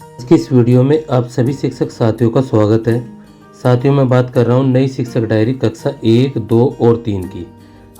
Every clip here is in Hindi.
आज की इस वीडियो में आप सभी शिक्षक साथियों का स्वागत है। साथियों, मैं बात कर रहा हूँ नई शिक्षक डायरी कक्षा 1, 2 और 3 की।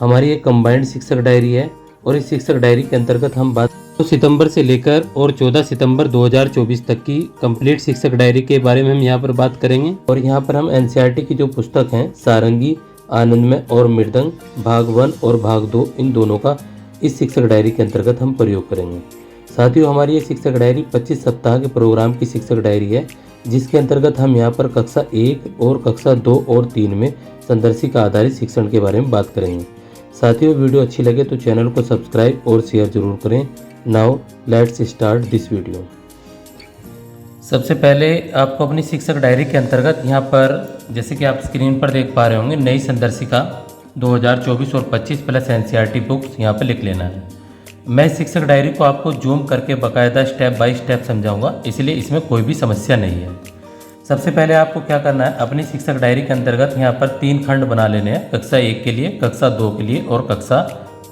हमारी एक कंबाइंड शिक्षक डायरी है और इस शिक्षक डायरी के अंतर्गत हम 2 सितंबर से लेकर और 14 सितंबर 2024 तक की कंप्लीट शिक्षक डायरी के बारे में हम यहाँ पर बात करेंगे। और यहाँ पर हम एनसीईआरटी की जो पुस्तक हैं सारंगी, आनंदमय और मृदंग भाग 1 और भाग 2, इन दोनों का इस शिक्षक डायरी के अंतर्गत हम प्रयोग करेंगे। साथियों, हमारी ये शिक्षक डायरी 25 सप्ताह के प्रोग्राम की शिक्षक डायरी है, जिसके अंतर्गत हम यहाँ पर कक्षा 1 और कक्षा 2 और 3 में संदर्शिका आधारित शिक्षण के बारे में बात करेंगे। साथियों, वीडियो अच्छी लगे तो चैनल को सब्सक्राइब और शेयर जरूर करें। Now let's start this video. सबसे पहले आपको अपनी शिक्षक डायरी के अंतर्गत यहाँ पर जैसे कि आप स्क्रीन पर देख पा रहे होंगे नई संदर्शिका 2024 और 25 प्लस एनसीईआरटी बुक्स यहाँ पर लिख लेना है। मैं शिक्षक डायरी को आपको जूम करके बाकायदा स्टेप बाय स्टेप समझाऊंगा, इसलिए इसमें कोई भी समस्या नहीं है। सबसे पहले आपको क्या करना है, अपनी शिक्षक डायरी के अंतर्गत यहाँ पर 3 खंड बना लेने हैं, कक्षा 1 के लिए, कक्षा 2 के लिए और कक्षा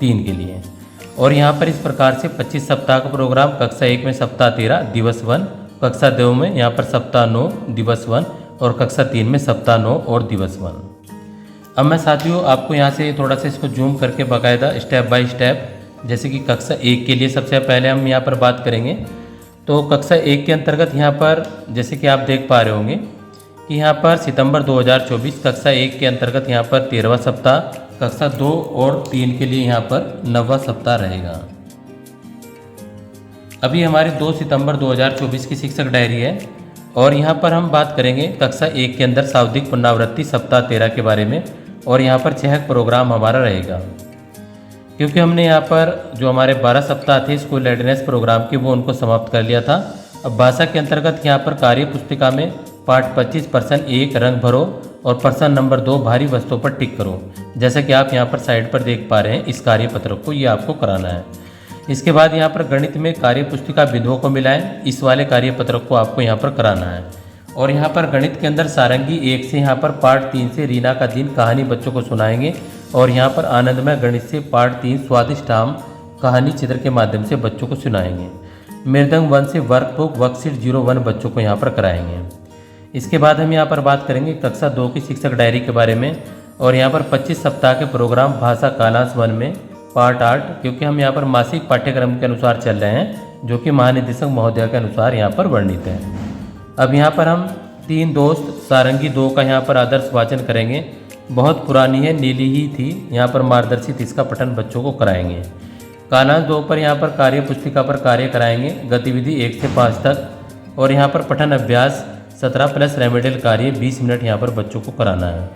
3 के लिए। और यहाँ पर इस प्रकार से 25 सप्ताह का प्रोग्राम, कक्षा 1 में सप्ताह 13 दिवस 1, कक्षा 2 में यहाँ पर सप्ताह 9 दिवस 1 और कक्षा 3 में सप्ताह 9 और दिवस 1। अब मैं साथियों आपको यहाँ से थोड़ा सा इसको जूम करके बाकायदा स्टेप बाय स्टेप, जैसे कि कक्षा 1 के लिए सबसे पहले हम यहाँ पर बात करेंगे। तो कक्षा 1 के अंतर्गत यहाँ पर जैसे कि आप देख पा रहे होंगे कि यहाँ पर सितंबर 2024 कक्षा 1 के अंतर्गत यहाँ पर 13वां सप्ताह, कक्षा 2 और 3 के लिए यहाँ पर 9वां सप्ताह रहेगा। अभी हमारी 2 सितंबर 2024 की शिक्षक डायरी है और यहाँ पर हम बात करेंगे कक्षा 1 के अंदर शाब्दिक पुनरावृत्ति सप्ताह 13 के बारे में। और यहाँ पर 6 प्रोग्राम हमारा रहेगा, क्योंकि हमने यहाँ पर जो हमारे 12 सप्ताह थे स्कूल रेडीनेस प्रोग्राम के, वो उनको समाप्त कर लिया था। अब भाषा के अंतर्गत यहाँ पर कार्य पुस्तिका में पाठ 25 प्रश्न 1 रंग भरो और प्रश्न नंबर 2 भारी वस्तुओं पर टिक करो। जैसा कि आप यहाँ पर साइड पर देख पा रहे हैं, इस कार्य पत्र को ये आपको कराना है। इसके बाद यहाँ पर गणित में कार्य पुस्तिका बिंदुओं को मिलाएं, इस वाले कार्य पत्र को आपको यहाँ पर कराना है। और यहाँ पर गणित के अंदर सारंगी 1 से यहाँ पर पाठ 3 से रीना का दिन कहानी बच्चों को सुनाएंगे। और यहाँ पर आनंदमय गणित से पाठ 3 स्वादिष्ट आम कहानी चित्र के माध्यम से बच्चों को सुनाएंगे। मृदंग 1 से वर्कबुक वर्कशीट 01 बच्चों को यहाँ पर कराएंगे। इसके बाद हम यहाँ पर बात करेंगे कक्षा 2 की शिक्षक डायरी के बारे में। और यहाँ पर 25 सप्ताह के प्रोग्राम भाषा कालांश 1 में पार्ट 8, क्योंकि हम यहाँ पर मासिक पाठ्यक्रम के अनुसार चल रहे हैं, जो कि महानिदेशक महोदय के अनुसार यहाँ पर वर्णित है। अब यहाँ पर हम 3 दोस्त सारंगी 2 का यहाँ पर आदर्श वाचन करेंगे। बहुत पुरानी है, नीली ही थी, यहाँ पर मार्गदर्शित इसका पठन बच्चों को कराएंगे। कालांश 2 पर यहाँ पर कार्य पुस्तिका पर कार्य कराएंगे, गतिविधि 1 से 5 तक। और यहाँ पर पठन अभ्यास 17 प्लस रेमेडियल कार्य 20 मिनट यहाँ पर बच्चों को कराना है।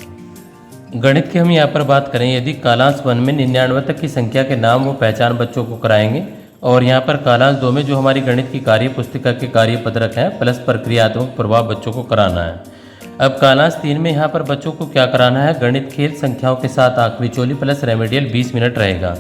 गणित की हम यहाँ पर बात करें, यदि कालांश 1 में 99 तक की संख्या के नाम व पहचान बच्चों को कराएंगे। और यहाँ पर कालांश 2 में जो हमारी गणित की कार्य पुस्तिका के कार्य पत्रक है प्लस प्रक्रियात्मक प्रभाव बच्चों को कराना है। अब कालांश 3 में यहाँ पर बच्चों को क्या कराना है, गणित खेल संख्याओं के साथ आंकवी चोली प्लस रेमेडियल 20 मिनट रहेगा।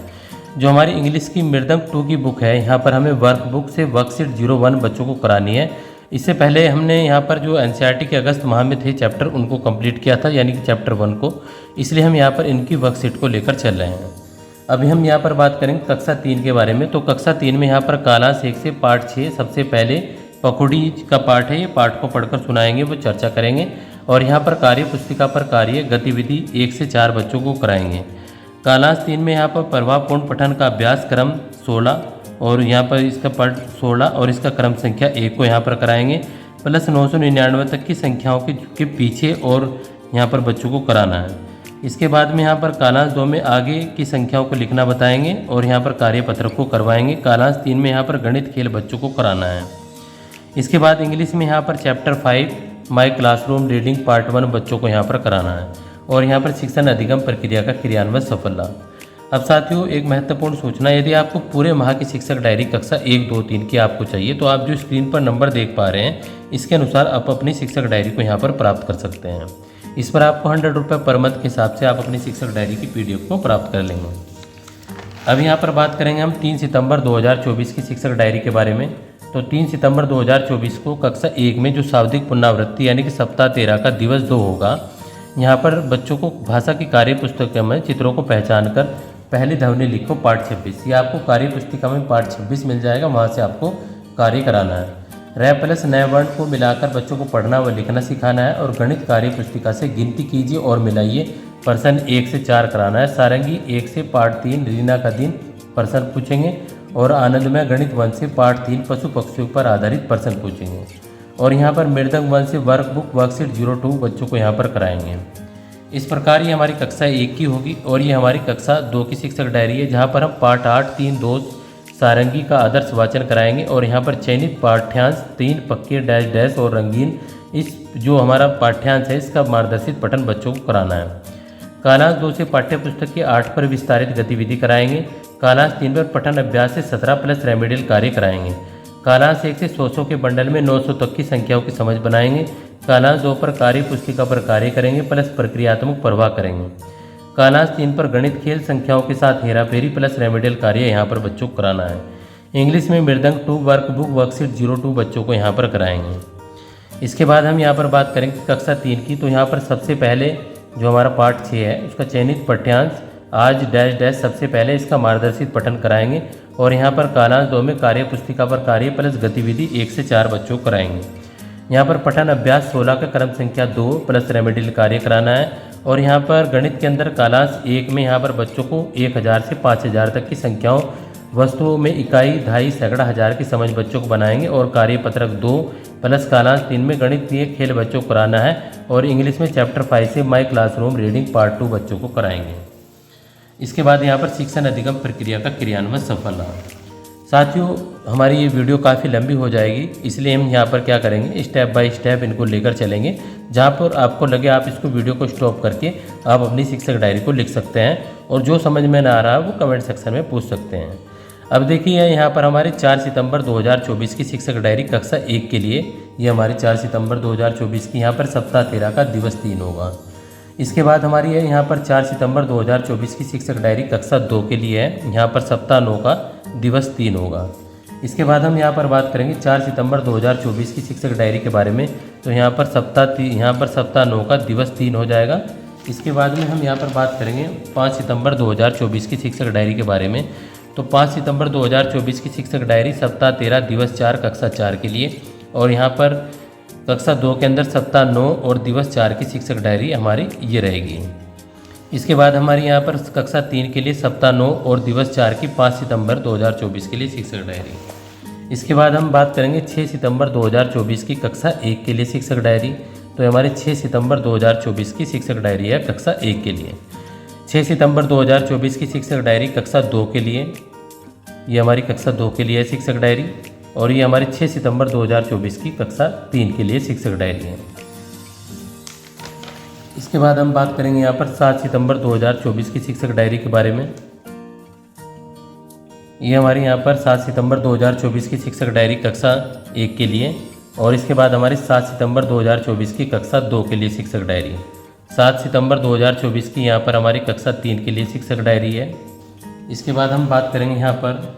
जो हमारी इंग्लिश की मृदंग 2 की बुक है, यहाँ पर हमें वर्कबुक से वर्कशीट 01 बच्चों को करानी है। इससे पहले हमने यहाँ पर जो एनसीईआरटी के अगस्त माह में थे चैप्टर, उनको कंप्लीट किया था, यानी कि चैप्टर 1 को, इसलिए हम यहाँ पर इनकी वर्कशीट को लेकर चल रहे हैं। अभी हम यहाँ पर बात करेंगे कक्षा 3 के बारे में। तो कक्षा 3 में यहाँ पर कालांश 1 से पाठ 6 सबसे पहले पखुड़ी का पाठ है, ये पाठ को पढ़कर सुनाएंगे, वो चर्चा करेंगे। और यहाँ पर कार्य पुस्तिका पर कार्य गतिविधि 1 से 4 बच्चों को कराएंगे। कालांश 3 में यहाँ पर प्रभावपूर्ण पठन का अभ्यास क्रम 16 और यहाँ पर इसका पाठ 16 और इसका क्रम संख्या 1 को यहाँ पर कराएंगे, प्लस 999 तक की संख्याओं के पीछे और यहाँ पर बच्चों को कराना है। इसके बाद में यहाँ पर कालांश 2 में आगे की संख्याओं को लिखना बताएंगे और यहाँ पर कार्य पत्र को करवाएंगे। कालांश 3 में यहाँ पर गणित खेल बच्चों को कराना है। इसके बाद इंग्लिश में यहाँ पर चैप्टर 5 माई क्लासरूम रीडिंग पार्ट 1 बच्चों को यहाँ पर कराना है। और यहाँ पर शिक्षण अधिगम प्रक्रिया का क्रियान्वयन सफल। अब साथियों, एक महत्वपूर्ण सूचना, यदि आपको पूरे माह की शिक्षक डायरी कक्षा 1, 2, 3 की आपको चाहिए, तो आप जो स्क्रीन पर नंबर देख पा रहे हैं, इसके अनुसार आप अपनी शिक्षक डायरी को यहाँ पर प्राप्त कर सकते हैं। इस पर आपको 100 रुपये पर मंथ के हिसाब से आप अपनी शिक्षक डायरी की PDF को प्राप्त कर लेंगे। अब यहाँ पर बात करेंगे हम 3 सितंबर 2024 की शिक्षक डायरी के बारे में। तो 3 सितंबर 2024 को कक्षा 1 में जो शाब्दिक पुनरावृत्ति यानी कि सप्ताह 13 का दिवस 2 होगा, यहाँ पर बच्चों को भाषा की कार्य पुस्तिका में चित्रों को पहचान कर पहली ध्वनि लिखो पाठ 26, ये आपको कार्य पुस्तिका में पाठ 26 मिल जाएगा, वहाँ से आपको कार्य कराना है। रैप प्लस नए वर्ण को मिलाकर बच्चों को पढ़ना व लिखना सिखाना है और गणित कार्य पुस्तिका से गिनती कीजिए और मिलाइए प्रश्न 1 से 4 कराना है। सारंगी 1 से पार्ट 3 रीना का दिन प्रश्न पूछेंगे और आनंदमय गणित 1 से पार्ट 3 पशु पक्षियों पर आधारित प्रश्न पूछेंगे। और यहाँ पर मृदंग 1 से वर्कबुक वर्कशीट 02 बच्चों को यहाँ पर कराएंगे। इस प्रकार ये हमारी कक्षा 1 की होगी और ये हमारी कक्षा 2 की शिक्षक डायरी है, जहाँ पर हम पार्ट 8 3 2 सारंगी का आदर्श वाचन कराएंगे और यहाँ पर चयनित पाठ्यांश 3 पक्के डैश डैश और रंगीन इस जो हमारा पाठ्यांश है इसका मार्गदर्शित पठन बच्चों को कराना है। कालांश 2 से पाठ्य पुस्तक के 8 पर विस्तारित गतिविधि कराएंगे। कालांश 3 पर पठन अभ्यास से 17 प्लस रेमेडियल कार्य कराएंगे। कालांश 1 से 100 के बंडल में 900 तक की संख्याओं की समझ बनाएंगे। कालांश 2 पर कार्य पुस्तिका पर कार्य करेंगे प्लस प्रक्रियात्मक प्रवाह करेंगे। कालांश 3 पर गणित खेल संख्याओं के साथ हेराफेरी प्लस रेमेडियल कार्य यहाँ पर बच्चों को कराना है। इंग्लिश में मृदंग 2 वर्कबुक वर्कशीट 02 बच्चों को यहाँ पर कराएंगे। इसके बाद हम यहाँ पर बात करेंगे कक्षा 3 की। तो यहाँ पर सबसे पहले जो हमारा पार्ट 6 है उसका चयनित पाठ्यांश आज डैश डैश सबसे पहले इसका मार्गदर्शित पठन कराएंगे और यहाँ पर कालांश 2 में कार्य पुस्तिका पर कार्य प्लस गतिविधि 1 से 4 बच्चों को कराएंगे। यहाँ पर पठन अभ्यास 16 का क्रम संख्या 2 प्लस रेमेडियल कार्य कराना है। और यहाँ पर गणित के अंदर कालांश 1 में यहाँ पर बच्चों को 1000 से 5000 तक की संख्याओं वस्तुओं में इकाई दहाई सैकड़ा हज़ार की समझ बच्चों को बनाएंगे और कार्यपत्रक 2 प्लस कालांश 3 में गणितीय खेल बच्चों को कराना है और इंग्लिश में चैप्टर 5 से माई क्लासरूम रीडिंग पार्ट 2 बच्चों को कराएंगे। इसके बाद यहाँ पर शिक्षण अधिगम प्रक्रिया का क्रियान्वयन सफल रहा। साथियों हमारी ये वीडियो काफ़ी लंबी हो जाएगी, इसलिए हम यहाँ पर क्या करेंगे स्टेप बाय स्टेप इनको लेकर चलेंगे। जहाँ पर आपको लगे आप इसको वीडियो को स्टॉप करके आप अपनी शिक्षक डायरी को लिख सकते हैं और जो समझ में ना आ रहा है वो कमेंट सेक्शन में पूछ सकते हैं। अब देखिए यहाँ पर हमारे 4 सितंबर 2024 की शिक्षक डायरी कक्षा 1 के लिए ये हमारी 4 सितंबर 2024 की यहाँ पर सप्ताह 13 का दिवस 3 होगा। इसके बाद हमारी है यहाँ पर 4 सितंबर 2024 की शिक्षक डायरी कक्षा 2 के लिए है, यहाँ पर सप्ताह 9 का दिवस 3 होगा। इसके बाद हम यहाँ पर बात करेंगे 4 सितंबर 2024 की शिक्षक डायरी के बारे में। तो यहाँ पर सप्ताह 9 का दिवस 3 हो जाएगा। इसके बाद में हम यहाँ पर बात करेंगे 5 सितंबर 2024 की शिक्षक डायरी के बारे में। तो 5 सितंबर 2024 की शिक्षक डायरी सप्ताह 13 दिवस 4 कक्षा 4 के लिए और यहाँ पर कक्षा 2 के अंदर सप्ताह 9 और दिवस 4 की शिक्षक डायरी हमारी ये रहेगी। इसके बाद हमारी यहाँ पर कक्षा 3 के लिए सप्ताह 9 और दिवस 4 की 5 सितंबर 2024 के लिए शिक्षक डायरी। इसके बाद हम बात करेंगे 6 सितंबर 2024 की कक्षा 1 के लिए शिक्षक डायरी। तो हमारी 6 सितंबर 2024 की शिक्षक डायरी है कक्षा 1 के लिए। 6 सितंबर 2024 की शिक्षक डायरी कक्षा 2 के लिए, ये हमारी कक्षा 2 के लिए है शिक्षक डायरी और ये हमारी 6 सितंबर 2024 की कक्षा 3 के लिए शिक्षक डायरी है। इसके बाद हम बात करेंगे यहाँ पर 7 सितंबर 2024 की शिक्षक डायरी के बारे में। ये हमारी यहाँ पर 7 सितंबर 2024 की शिक्षक डायरी कक्षा 1 के लिए और इसके बाद हमारी 7 सितंबर 2024 की कक्षा 2 के लिए शिक्षक डायरी। 7 सितंबर 2024 की यहाँ पर हमारी कक्षा 3 के लिए शिक्षक डायरी है। इसके बाद हम बात करेंगे यहाँ पर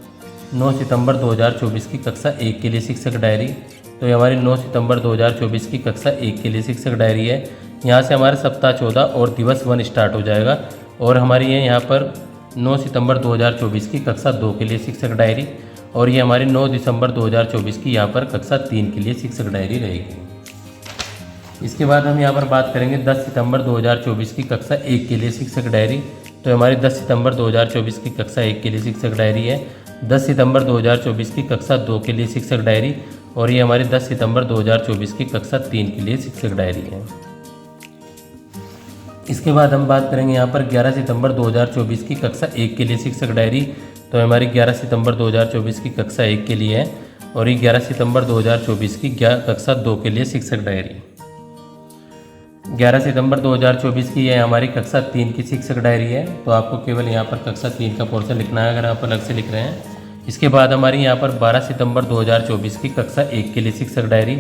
9 सितंबर 2024 की कक्षा 1 के लिए शिक्षक डायरी। तो ये हमारी 9 सितंबर 2024 की कक्षा 1 के लिए शिक्षक डायरी है। यहाँ से हमारा सप्ताह 14 और दिवस 1 स्टार्ट हो जाएगा और हमारी है यहाँ पर 9 सितंबर 2024 की कक्षा 2 के लिए शिक्षक डायरी और ये हमारी 9 दिसंबर 2024 की यहाँ पर कक्षा 3 के लिए शिक्षक डायरी रहेगी। इसके बाद हम यहाँ पर बात करेंगे 10 सितंबर 2024 की कक्षा 1 के लिए शिक्षक डायरी। तो हमारी 10 सितंबर 2024 की कक्षा 1 के लिए शिक्षक डायरी है। 10 सितंबर 2024 की कक्षा 2 के लिए शिक्षक डायरी और ये हमारी 10 सितंबर 2024 की कक्षा 3 के लिए शिक्षक डायरी है। इसके बाद हम बात करेंगे यहाँ पर 11 सितंबर 2024 की कक्षा 1 के लिए शिक्षक डायरी। तो हमारी 11 सितंबर 2024 की कक्षा 1 के लिए है और ये 11 सितंबर 2024 की कक्षा 2 के लिए शिक्षक डायरी। 11 सितंबर 2024 की है हमारी कक्षा 3 की शिक्षक डायरी है। तो आपको केवल यहाँ पर कक्षा 3 का पोर्शन लिखना है अगर आप अलग से लिख रहे हैं। इसके बाद हमारी यहाँ पर 12 सितंबर 2024 की कक्षा 1 के लिए शिक्षक डायरी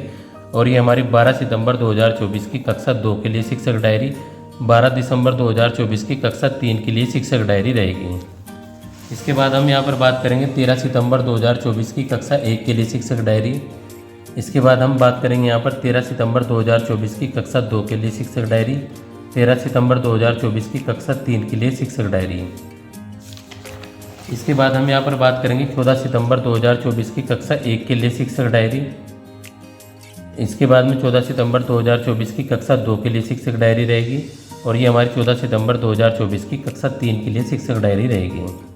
और ये हमारी 12 सितंबर 2024 की कक्षा 2 के लिए शिक्षक डायरी। 12 दिसंबर 2024 की कक्षा 3 के लिए शिक्षक डायरी रहेगी। इसके बाद हम यहाँ पर बात करेंगे 13 सितंबर 2024 की कक्षा 1 के लिए शिक्षक डायरी। इसके बाद हम बात करेंगे यहाँ पर 13 सितंबर 2024 की कक्षा 2 के लिए शिक्षक डायरी। 13 सितंबर 2024 की कक्षा 3 के लिए शिक्षक डायरी। इसके बाद हम यहाँ पर बात करेंगे 14 सितंबर 2024 की कक्षा 1 के लिए शिक्षक डायरी। इसके बाद में 14 सितंबर 2024 की कक्षा 2 के लिए शिक्षक डायरी रहेगी और ये हमारी 14 सितंबर 2024 की कक्षा 3 के लिए शिक्षक डायरी रहेगी।